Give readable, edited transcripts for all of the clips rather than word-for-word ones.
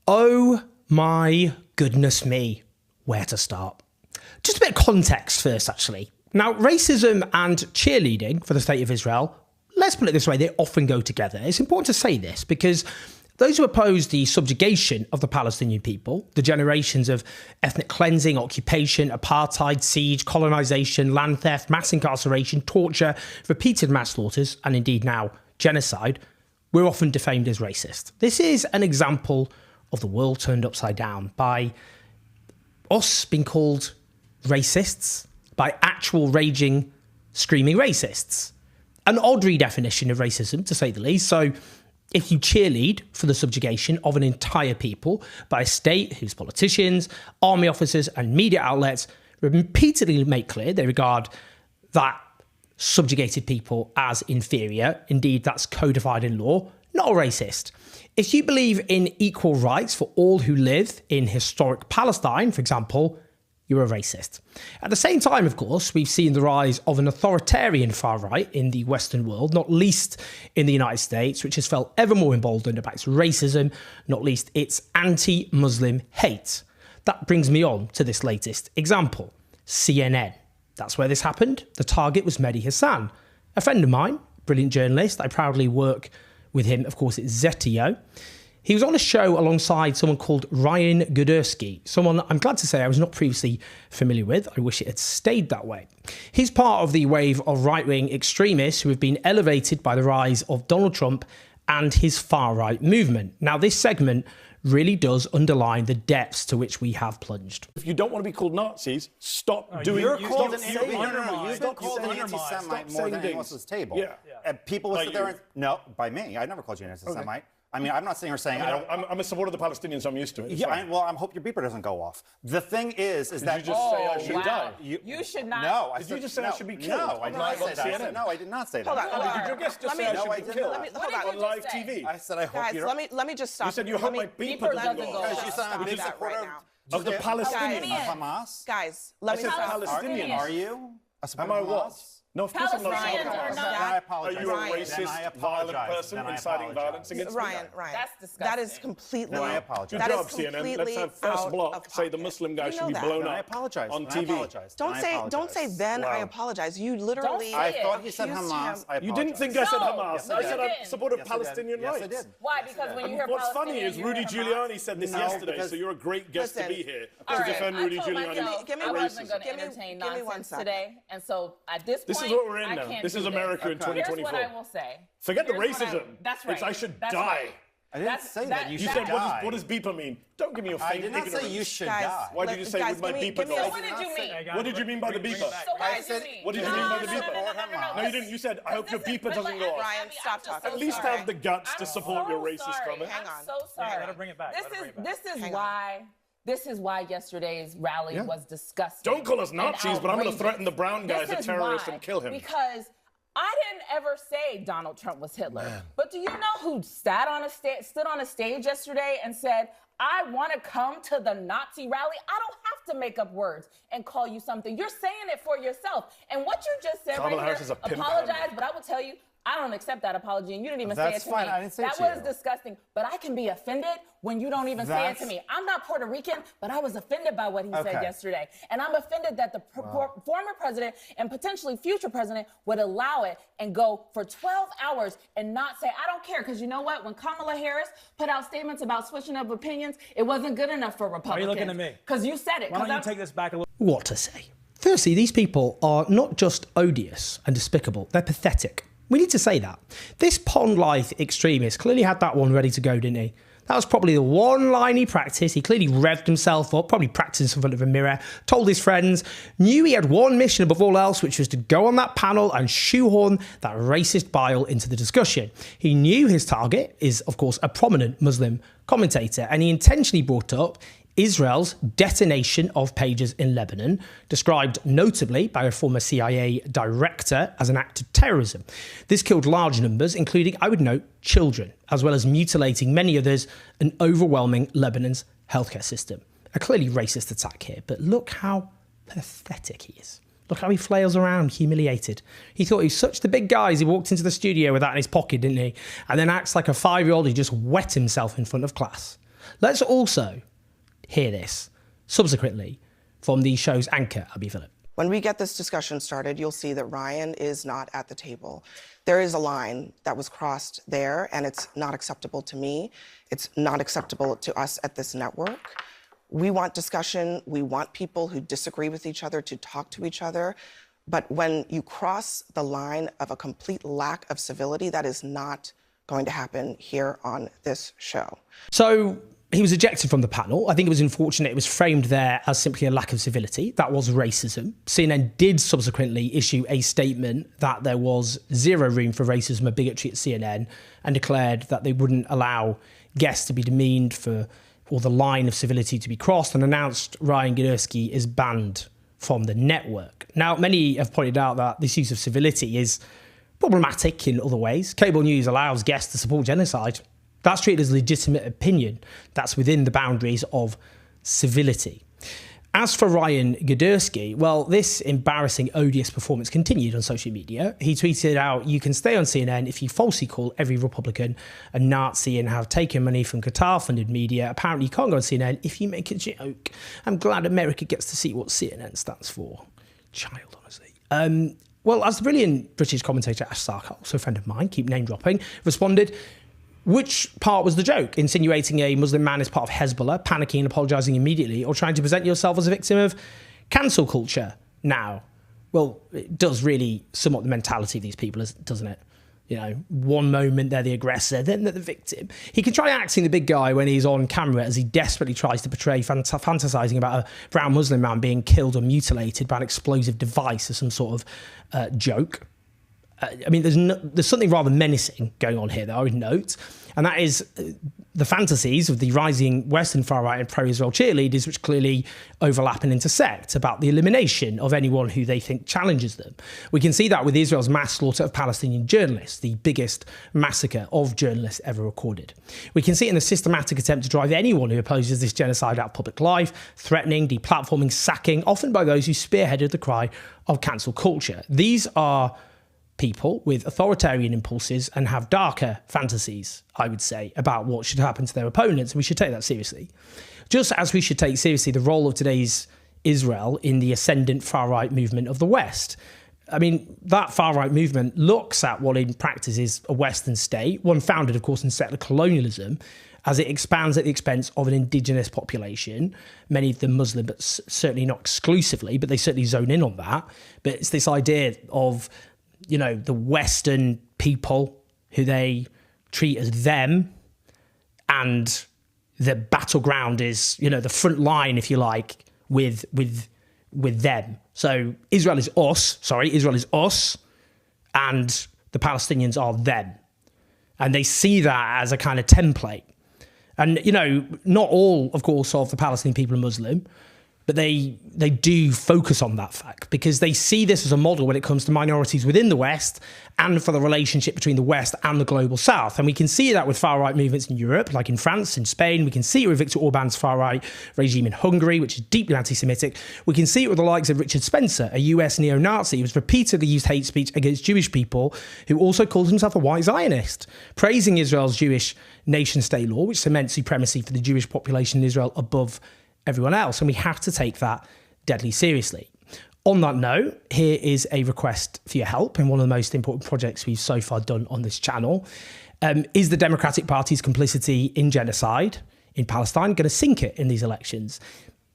Oh my goodness me, where to start? Just a bit of context first, actually. Now, racism and cheerleading for the state of Israel, let's put it this way, they often go together. It's important to say this because those who oppose the subjugation of the Palestinian people, the generations of ethnic cleansing, occupation, apartheid, siege, colonization, land theft, mass incarceration, torture, repeated mass slaughters, and indeed now genocide, we're often defamed as racist. This is an example of the world turned upside down by us being called racists, by actual raging, screaming racists. An odd redefinition of racism, to say the least. So if you cheerlead for the subjugation of an entire people by a state whose politicians, army officers and media outlets repeatedly make clear they regard that subjugated people as inferior, indeed that's codified in law, not a racist. If you believe in equal rights for all who live in historic Palestine, for example, you're a racist. At the same time, of course, we've seen the rise of an authoritarian far right in the Western world, not least in the United States, which has felt ever more emboldened about its racism, not least its anti-Muslim hate. That brings me on to this latest example, CNN. That's where this happened. The target was Mehdi Hasan, a friend of mine, brilliant journalist. I proudly work with him, of course, at Zetio. He was on a show alongside someone called Ryan Gudersky, someone I'm glad to say I was not previously familiar with. I wish it had stayed that way. He's part of the wave of right-wing extremists who have been elevated by the rise of Donald Trump and his far-right movement. Now, this segment really does underline the depths to which we have plunged. If you don't want to be called Nazis, stop doing... You're called an anti-Semite more than anyone else's table. Yeah. And people will sit there and... No, by me. I never called you an anti-Semite. Okay. I mean, I'm not sitting here saying... I'm a supporter of the Palestinians, so I'm used to it. Yeah, I hope your beeper doesn't go off. The thing is that... Did you just say I should die? You should not... No, Did you just say I should be killed? No, I did not say that. No, I did not say that. Hold on. Did your guest just say I should be killed on live TV? I said I hope you don't... Guys, let me just stop. You said you hope my beeper doesn't go off. Because you said I'm a big supporter of the Palestinians. Of Hamas? Guys, let me stop. I said Palestinian. Are you a supporter of Hamas? what? No, of course I'm not. I apologize. Are you a racist, violent person inciting violence against Ryan, Ryan. that's disgusting. That is completely... I apologize. Good job, CNN. Let's have first block say the Muslim guy should be blown up on TV. Don't say then I apologize. You literally... I thought you said Hamas. You didn't think I said Hamas. I said I supported Palestinian rights. Yes, I did. Why? Because when you hear what's funny is Rudy Giuliani said this yesterday, so you're a great guest to be here to defend Rudy Giuliani. I wasn't going to entertain nonsense today, and so at this point, this is what we're in now. This is America in 2024. Here's what I will say. Forget the racism. That's right. It's I should die. I didn't say that. You said, die. what does beeper mean? Don't give me a faint ignorance. I did not say you should die. Why did you say with my beeper go? What did you mean? What did you mean by the beeper? What did you mean by the beeper? No, you didn't. You said, I hope your beeper doesn't go off. Ryan, stop talking. At least have the guts to support your racist comment. Hang on. I'm so sorry. Let her bring it back. This is why yesterday's rally was disgusting. Don't call us Nazis, but I'm going to threaten the brown guy as a terrorist and kill him. Because I didn't ever say Donald Trump was Hitler. Man. But do you know who stood on a stage yesterday and said, I want to come to the Nazi rally? I don't have to make up words and call you something. You're saying it for yourself. And what you just said Kamala right here, apologize, but I will tell you, I don't accept that apology, and you didn't even say it to me. I didn't say it to you. That was disgusting. But I can be offended when you don't even say it to me. I'm not Puerto Rican, but I was offended by what he said yesterday. And I'm offended that the former president and potentially future president would allow it and go for 12 hours and not say, I don't care. Because you know what? When Kamala Harris put out statements about switching up opinions, it wasn't good enough for Republicans. Why are you looking at me? Because you said it. Why don't you take this back a little? What to say? Firstly, these people are not just odious and despicable, they're pathetic. We need to say that. This pond-life extremist clearly had that one ready to go, didn't he? That was probably the one line he practiced. He clearly revved himself up, probably practiced in front of a mirror, told his friends, knew he had one mission above all else, which was to go on that panel and shoehorn that racist bile into the discussion. He knew his target is, of course, a prominent Muslim commentator, and he intentionally brought up Israel's detonation of pages in Lebanon, described notably by a former CIA director as an act of terrorism. This killed large numbers, including, I would note, children, as well as mutilating many others and overwhelming Lebanon's healthcare system. A clearly racist attack here, but look how pathetic he is. Look how he flails around, humiliated. He thought he was such the big guy as he walked into the studio with that in his pocket, didn't he? And then acts like a 5-year-old who just wet himself in front of class. Let's also hear this subsequently from the show's anchor, Abby Phillip. When we get this discussion started, you'll see that Ryan is not at the table. There is a line that was crossed there, and it's not acceptable to me. It's not acceptable to us at this network. We want discussion. We want people who disagree with each other to talk to each other. But when you cross the line of a complete lack of civility, that is not going to happen here on this show. So he was ejected from the panel. I think it was unfortunate it was framed there as simply a lack of civility. That was racism. CNN did subsequently issue a statement that there was zero room for racism or bigotry at CNN and declared that they wouldn't allow guests to be demeaned or the line of civility to be crossed, and announced Ryan Girdusky is banned from the network. Now, many have pointed out that this use of civility is problematic in other ways. Cable news allows guests to support genocide. That's treated as legitimate opinion. That's within the boundaries of civility. As for Ryan Girdusky, well, this embarrassing, odious performance continued on social media. He tweeted out, "You can stay on CNN if you falsely call every Republican a Nazi and have taken money from Qatar-funded media. Apparently, you can't go on CNN if you make a joke. I'm glad America gets to see what CNN stands for." Child, honestly. Well, as the brilliant British commentator Ash Sarkar, also a friend of mine, keep name dropping, responded, which part was the joke? Insinuating a Muslim man is part of Hezbollah, panicking and apologising immediately, or trying to present yourself as a victim of cancel culture now? Well, it does really sum up the mentality of these people, doesn't it? You know, one moment they're the aggressor, then they're the victim. He can try acting the big guy when he's on camera as he desperately tries to portray fantasising about a brown Muslim man being killed or mutilated by an explosive device or some sort of joke. I mean, there's something rather menacing going on here that I would note, and that is the fantasies of the rising Western far-right and pro-Israel cheerleaders, which clearly overlap and intersect, about the elimination of anyone who they think challenges them. We can see that with Israel's mass slaughter of Palestinian journalists, the biggest massacre of journalists ever recorded. We can see it in the systematic attempt to drive anyone who opposes this genocide out of public life, threatening, deplatforming, sacking, often by those who spearheaded the cry of cancel culture. These are people with authoritarian impulses and have darker fantasies, I would say, about what should happen to their opponents, and we should take that seriously. Just as we should take seriously the role of today's Israel in the ascendant far-right movement of the West. I mean, that far-right movement looks at what in practice is a Western state, one founded, of course, in settler colonialism, as it expands at the expense of an indigenous population, many of them Muslim, but certainly not exclusively, but they certainly zone in on that. But it's this idea of, you know, the Western people who they treat as them, and the battleground is, you know, the front line, if you like, with them. So Israel is us, and the Palestinians are them. And they see that as a kind of template. And, you know, not all, of course, of the Palestinian people are Muslim, but they do focus on that fact because they see this as a model when it comes to minorities within the West and for the relationship between the West and the global South. And we can see that with far-right movements in Europe, like in France, in Spain. We can see it with Viktor Orban's far-right regime in Hungary, which is deeply anti-Semitic. We can see it with the likes of Richard Spencer, a US neo-Nazi who has repeatedly used hate speech against Jewish people, who also calls himself a white Zionist, praising Israel's Jewish nation-state law, which cements supremacy for the Jewish population in Israel above everyone else, and we have to take that deadly seriously. On that note, here is a request for your help in one of the most important projects we've so far done on this channel. Is the Democratic Party's complicity in genocide in Palestine going to sink it in these elections?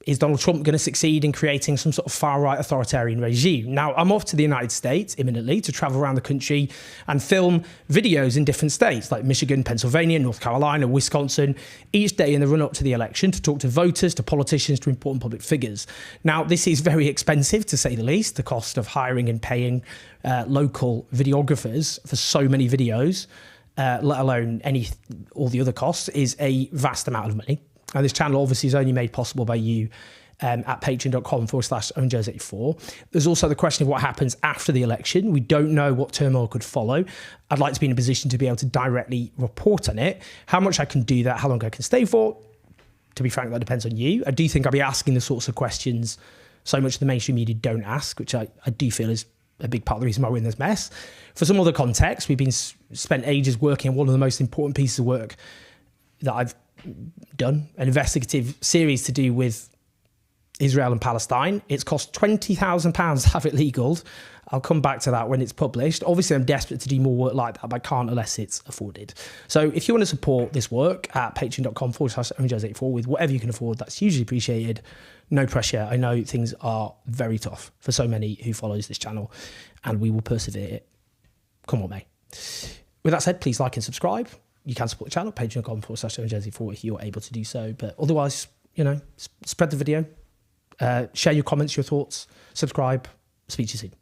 Is Donald Trump going to succeed in creating some sort of far-right authoritarian regime? Now, I'm off to the United States imminently to travel around the country and film videos in different states like Michigan, Pennsylvania, North Carolina, Wisconsin, each day in the run-up to the election to talk to voters, to politicians, to important public figures. All this is very expensive, to say the least. The cost of hiring and paying local videographers for so many videos, let alone all the other costs, is a vast amount of money. And this channel obviously is only made possible by you at patreon.com/ownjose84. There's also the question of what happens after the election. We don't know what turmoil could follow. I'd like to be in a position to be able to directly report on it. How much I can do that, how long I can stay for, to be frank, that depends on you. I do think I'll be asking the sorts of questions so much the mainstream media don't ask, which I do feel is a big part of the reason why we're in this mess. For some other context, we've spent ages working on one of the most important pieces of work that I've done an investigative series to do with Israel and Palestine. It's cost £20,000 to have it legaled. I'll come back to that when it's published. Obviously, I'm desperate to do more work like that, but I can't unless it's afforded. So if you want to support this work at patreon.com/OwenJones84 with whatever you can afford, that's hugely appreciated. No pressure. I know things are very tough for so many who follows this channel, and we will persevere. Come on, mate. With that said, please like and subscribe. You can support the channel, patreon.com/OwenJones84 if you're able to do so. But otherwise, you know, spread the video. Share your comments, your thoughts. Subscribe. Speak to you soon.